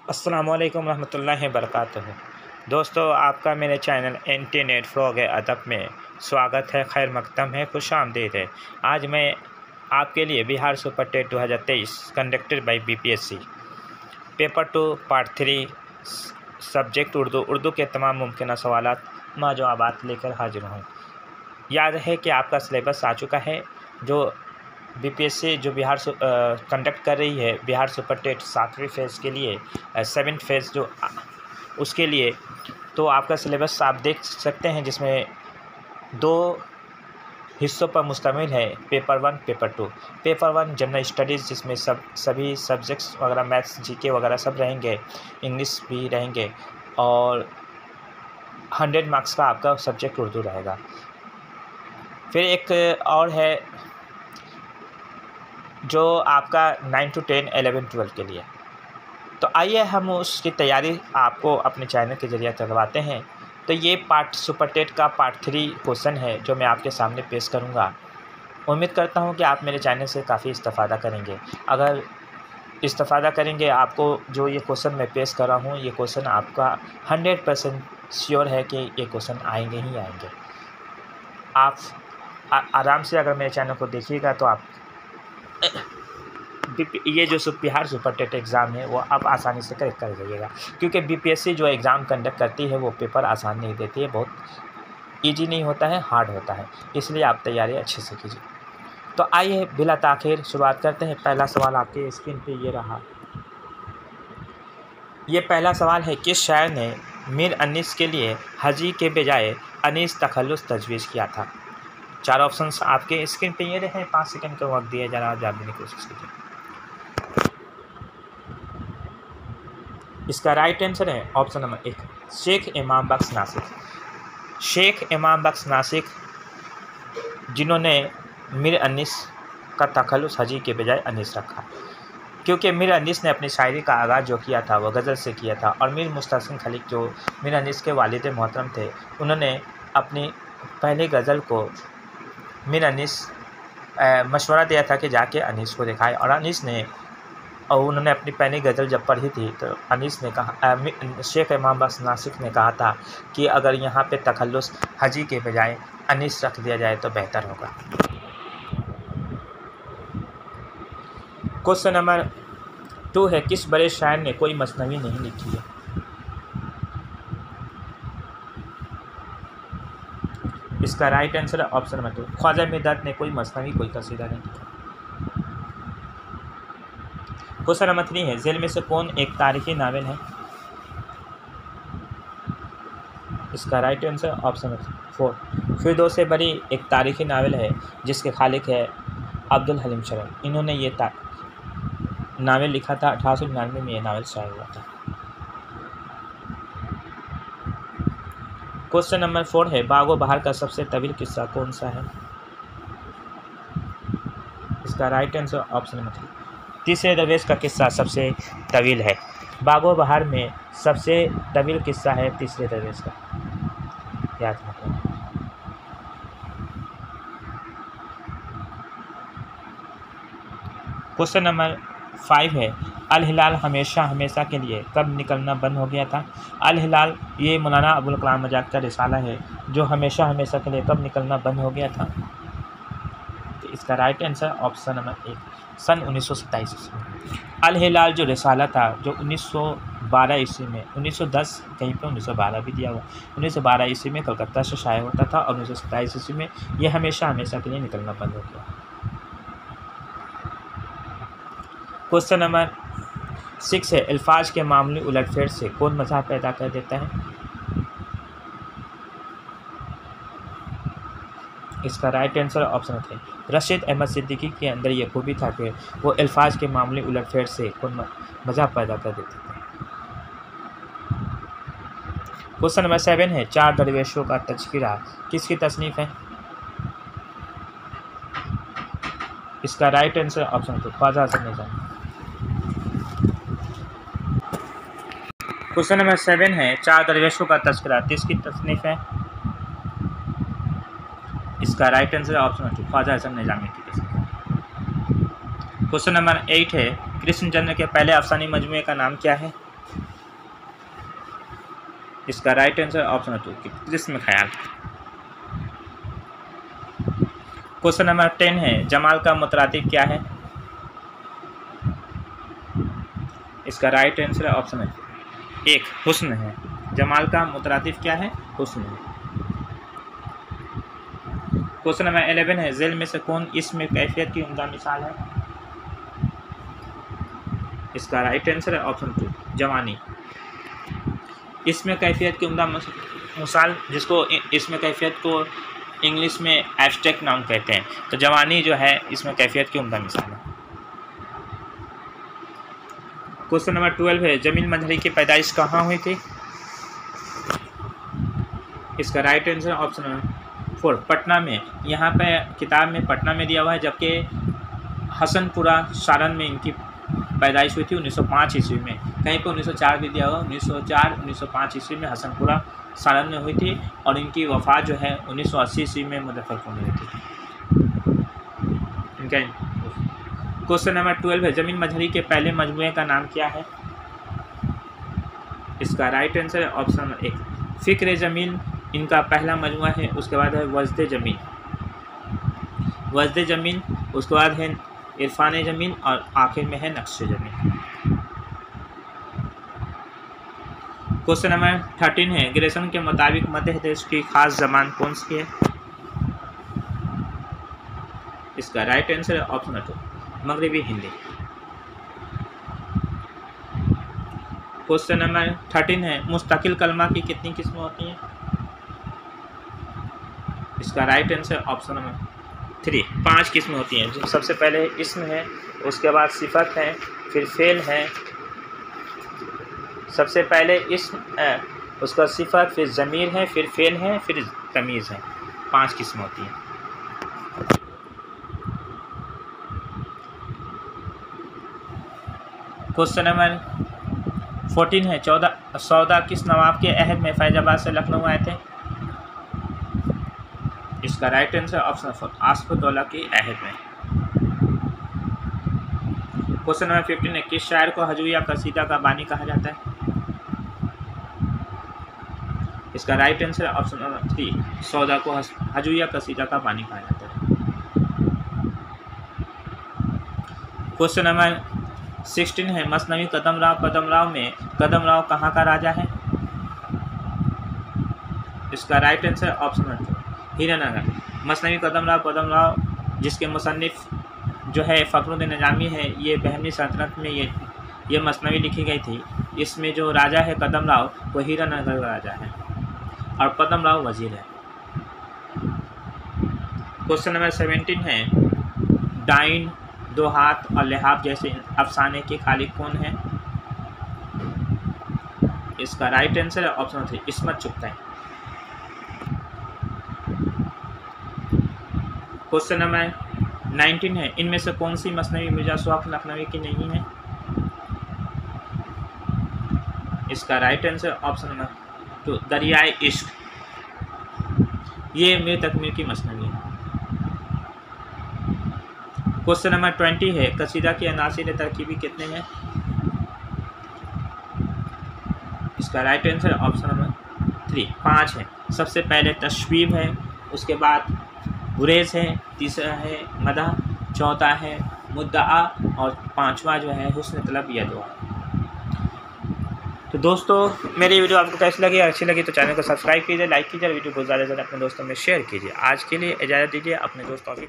अस्सलाम वालेकुम रहमतुल्लाहि वबरकातुहू। दोस्तों, आपका मेरे चैनल इंटरनेट फ्रॉग अदब में स्वागत है, खैर मकदम है, खुश आमदीद है। आज मैं आपके लिए Bihar super TET 2023 conducted by BPSC paper 2 part 3 subject Urdu के तमाम मुमकिन सवालात मौजूआत लेकर हाजिर हूँ। याद है कि आपका सिलेबस आ चुका है, जो बीपीएससी जो बिहार कंडक्ट कर रही है बिहार सुपर टेट 7वीं फेज़ के लिए 7th फेज़ जो उसके लिए, तो आपका सिलेबस आप देख सकते हैं, जिसमें 2 हिस्सों पर मुश्तमिल है, paper 1 paper 2। Paper 1 general studies, जिसमें सभी सब्जेक्ट्स वगैरह मैथ्स जीके वगैरह सब रहेंगे, इंग्लिश भी रहेंगे, और 100 मार्क्स का आपका सब्जेक्ट उर्दू रहेगा। फिर एक और है जो आपका 9 to 10 11 12 के लिए। तो आइए हम उसकी तैयारी आपको अपने चैनल के ज़रिए करवाते हैं। तो ये सुपर टेट का पार्ट 3 क्वेश्चन है जो मैं आपके सामने पेश करूँगा। उम्मीद करता हूँ कि आप मेरे चैनल से काफ़ी इस्तेफ़ादा करेंगे। अगर इस्तेफ़ादा करेंगे, आपको जो ये क्वेश्चन मैं पेश कर रहा हूँ, ये क्वेश्चन आपका 100% श्योर है कि ये क्वेश्चन आएंगे ही आएंगे। आप आराम से अगर मेरे चैनल को देखिएगा तो आप ये जो बिहार सुपर टेट एग्ज़ाम है वो आप आसानी से करेक्ट कर जाइएगा, क्योंकि बीपीएससी जो एग्ज़ाम कंडक्ट करती है वो पेपर आसान नहीं देती है, बहुत इजी नहीं होता है, हार्ड होता है। इसलिए आप तैयारी अच्छे से कीजिए। तो आइए बिला ताख़िर शुरुआत करते हैं। पहला सवाल आपके स्क्रीन पे ये रहा। ये पहला सवाल है, किस शायर ने मीर अनीस के लिए हाजी के बजाय अनीस तखल्लुस तजवीज़ किया था? 4 ऑप्शंस आपके स्क्रीन पे ये रहे। 5 सेकंड का वक्त दिया, जरा जवाब देने की कोशिश कीजिए। इसका राइट आंसर है ऑप्शन नंबर 1, शेख इमाम बख्श नासिक। शेख इमाम बख्श नासिक, जिन्होंने मीर अनीस का तखल्लुस हाजी के बजाय अनीस रखा, क्योंकि मीर अनीस ने अपनी शायरी का आगाज़ जो किया था वो गज़ल से किया था, और मीर मुस्तहसिन खलीक जो मीर अनीस के वालिद मोहतरम थे, उन्होंने अपनी पहली गज़ल को मीर अनीस मशवरा दिया था कि जाके अनीस को दिखाए, और अनीस ने उन्होंने अपनी पहली गज़ल जब पढ़ी थी तो अनीस ने कहा, शेख इमाम बख्श नासिक ने कहा था कि अगर यहाँ पे तखल्लुस हाजी के बजाय अनीस रख दिया जाए तो बेहतर होगा। क्वेश्चन नंबर 2 है, किस बड़े शायर ने कोई मसनवी नहीं लिखी है? इसका राइट आंसर है ऑप्शन नंबर 2, ख्वाजा मिर्दात ने कोई मसनवी, कोई कसीदा नहीं लिखा। क्वेश्चन नंबर 3 है, जेल में से कौन एक तारीखी नावल है? इसका राइट आंसर ऑप्शन नंबर 4, फिरदौस बरी एक तारीखी नावल है जिसके खालिक है अब्दुल हलीम शरफ। इन्होंने ये नावल लिखा था, 1899 में ये नावल शाया हुआ था। क्वेश्चन नंबर 4 है, बागो बहार का सबसे तवील किस्सा कौन सा है? इसका राइट आंसर ऑप्शन नंबर 3, तीसरे दरवेश का किस्सा सबसे तवील है। बागो बहार में सबसे तवील किस्सा है तीसरे दरवेश का, याद रखें। क्वेश्चन नंबर 5 है, अल हिलाल हमेशा हमेशा के लिए कब निकलना बंद हो गया था? अल हिलाल ये मौलाना अबुल कलाम आज़ाद का रिसाला है जो हमेशा हमेशा के लिए कब निकलना बंद हो गया था? तो इसका राइट आंसर ऑप्शन नंबर 1, सन 1927 ईस्वी में। अल हिलाल जो रिसाला था, जो 1912 ईस्वी में, 1910 कहीं पे 1912 भी दिया हुआ, 1912 ईस्वी में कलकत्ता से शाया होता था, और 1927 ईस्वी में यह हमेशा हमेशा के लिए निकलना बंद हो गया। क्वेश्चन नंबर 6 है, अल्फाज के मामूली उलटफेर से कौन मज़ाक पैदा कर देता है? इसका राइट आंसर ऑप्शन है, रशीद अहमद सिद्दीकी के अंदर ये खूबी था कि वो अल्फाज के मामूली उलटफेर से कौन मज़ाक पैदा कर देते थे। क्वेश्चन नंबर 7 है, 4 दरवेशों का तज़किरा किसकी तसनीफ़ है? इसका right answer option 2, Khwaja Hasan Nizami. Question number 7 है, 4 दरवेशों का तज़किरा किसकी तसनीफ़ है? इसका right answer option 2, Khwaja Hasan Nizami की तसनीफ़। क्वेश्चन नंबर 8 है, कृष्णचंद्र के पहले अफसानी मजमूए का नाम क्या है? इसका राइट आंसर ऑप्शन 2 जिस्म ख्याल। क्वेश्चन नंबर 10 है, जमाल का मुतरादिफ क्या है? इसका राइट आंसर ऑप्शन है 1 हुस्न है। जमाल का मुतरादिफ क्या है? हुस्न है। क्वेश्चन नंबर 11 है, ज़ेल में से कौन इसमें कैफियत की उम्दा मिसाल है? इसका राइट आंसर है ऑप्शन 2 जवानी। इसमें कैफियत की उम्दा मिसाल, जिसको इसमें कैफियत को इंग्लिश में एब्स्ट्रैक्ट नाउन कहते हैं, तो जवानी जो है इसमें कैफियत की उम्दा मिसाल है। क्वेश्चन नंबर 12 है, जमील मंजरी की पैदाइश कहाँ हुई थी? इसका राइट आंसर ऑप्शन 4 पटना में। यहाँ पे किताब में पटना में दिया हुआ है, जबकि हसनपुरा सारण में इनकी पैदाइश हुई थी 1905 ईस्वी में। कहीं पर 1904 भी दिया हुआ, 1905 ईस्वी में हसनपुरा सारण में हुई थी, और इनकी वफ़ात जो है 1980 ईस्वी में मुज़फ्फरपुर में हुई थी। क्वेश्चन नंबर 12 है, जमील मंजरी के पहले मजमूए का नाम क्या है? इसका राइट आंसर है ऑप्शन 1 फ़िक्र जमील इनका पहला मजमुआ है। उसके बाद है वजद जमील, उसके बाद है इरफान जमील, और आखिर में है नक्श जमील। क्वेश्चन नंबर 13 है, ग्रेसन के मुताबिक मध्य देश की खास ज़बान कौन सी है? इसका राइट आंसर है ऑप्शन 2 मगरबी हिंदी। क्वेश्चन नंबर 13 है, मुस्तकिल कलमा की कितनी किस्में होती हैं? इसका राइट आंसर ऑप्शन नंबर 3 5 किस्में होती हैं। जो सबसे पहले इस्म है, उसके बाद सिफत है, फिर फेल है। सबसे पहले इस्म है, उसका सिफत, फिर ज़मीर है, फिर फेल है, फिर तमीज़ है। 5 किस्में होती हैं। क्वेश्चन नंबर 14 है, सौदा किस नवाब के अहद में फैजाबाद से लखनऊ आए थे? इसका राइट आंसर ऑप्शन 4 आसफउद्दौला के अहद में। क्वेश्चन नंबर 15 है, किस शायर को हजू या कसीदा का बानी कहा जाता है? इसका राइट आंसर ऑप्शन नंबर 3 सौदा को हजू या कसीदा का बानी कहा जाता है। क्वेश्चन नंबर 16 है, मसनवी कदमराव में कदमराव कहाँ का राजा है? इसका right answer option number 2 Hiranagar. Masnavi Kadamrao जिसके मुसन्निफ जो है फ़खरुद्दीन निज़ामी है, ये बहमनी सल्तनत में ये मसनवी लिखी गई थी। इसमें जो राजा है कदमराव, वो हीरानगर का राजा है, और कदमराव वज़ीर है। क्वेश्चन नंबर 17 है, डाइन, दो हाथ और लिहाफ जैसे अफसाने के खालिक कौन है? इसका राइट आंसर है option 3 Ismat Chughtai. Question number 19 है, इनमें से कौन सी मसनवी मिर्जा सुहाग लखनवी की नहीं है? इसका राइट आंसर ऑप्शन नंबर 2 दरियाए इश्क। ये मीर तकमीर की मसनवी है। क्वेश्चन नंबर 20 है, कसीदा की अनासिर तरकीबी कितने हैं? इसका राइट आंसर ऑप्शन नंबर 3 5 है। सबसे पहले तशवीब है, उसके बाद गुरेज है, तीसरा है मदह, चौथा है मुद्दआ, और पांचवा जो है हुस्न तलब या दुआ। तो दोस्तों, मेरी वीडियो आपको कैसी लगी? अच्छी लगी तो चैनल को सब्सक्राइब कीजिए, लाइक कीजिए, वीडियो को ज़्यादा से ज़्यादा अपने दोस्तों में शेयर कीजिए। आज के लिए इजाज़त दीजिए, अपने दोस्तों की